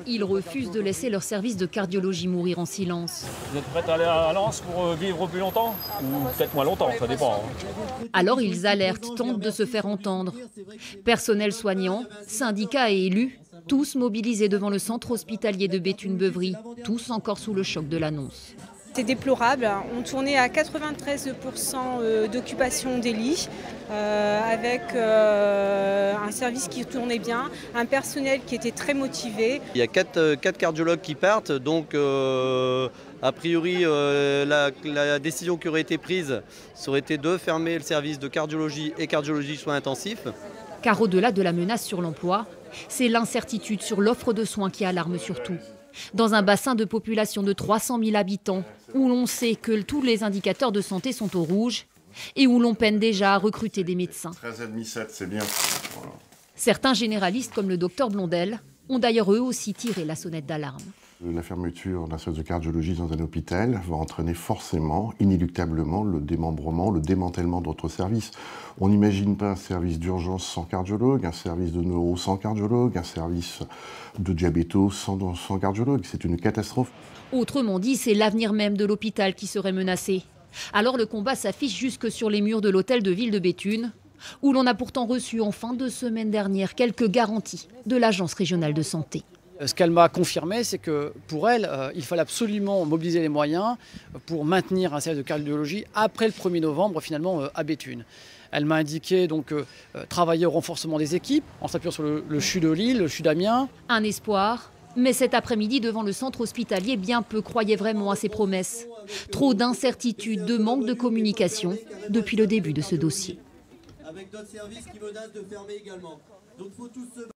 Ils refusent de laisser leur service de cardiologie mourir en silence. Vous êtes prête à aller à Lens pour vivre plus longtemps? Ou peut-être moins longtemps, ça dépend. Alors ils alertent, tentent de se faire entendre. Personnel soignant, syndicats et élus, tous mobilisés devant le centre hospitalier de Béthune-Beuvry, tous encore sous le choc de l'annonce. C'est déplorable. On tournait à 93% d'occupation des lits, avec un service qui tournait bien, un personnel qui était très motivé. Il y a quatre cardiologues qui partent, donc a priori la décision qui aurait été prise, ça aurait été de fermer le service de cardiologie et cardiologie soins intensifs. Car au-delà de la menace sur l'emploi, c'est l'incertitude sur l'offre de soins qui alarme surtout. Dans un bassin de population de 300 000 habitants, où l'on sait que tous les indicateurs de santé sont au rouge et où l'on peine déjà à recruter des médecins. 13,7, c'est bien. Voilà. Certains généralistes, comme le docteur Blondel, ont d'ailleurs eux aussi tiré la sonnette d'alarme. La fermeture d'un service de cardiologie dans un hôpital va entraîner forcément, inéluctablement, le démembrement, le démantèlement d'autres services. On n'imagine pas un service d'urgence sans cardiologue, un service de neuro sans cardiologue, un service de diabéto sans cardiologue. C'est une catastrophe. Autrement dit, c'est l'avenir même de l'hôpital qui serait menacé. Alors le combat s'affiche jusque sur les murs de l'hôtel de ville de Béthune, où l'on a pourtant reçu en fin de semaine dernière quelques garanties de l'Agence régionale de santé. Ce qu'elle m'a confirmé, c'est que pour elle, il fallait absolument mobiliser les moyens pour maintenir un service de cardiologie après le 1er novembre, finalement, à Béthune. Elle m'a indiqué donc travailler au renforcement des équipes, en s'appuyant sur le CHU de Lille, le CHU d'Amiens. Un espoir, mais cet après-midi, devant le centre hospitalier, bien peu croyaient vraiment à ces promesses. Trop d'incertitudes, de manque de communication depuis le début de ce dossier. Avec d'autres services qui menacent de fermer également. Donc faut tous se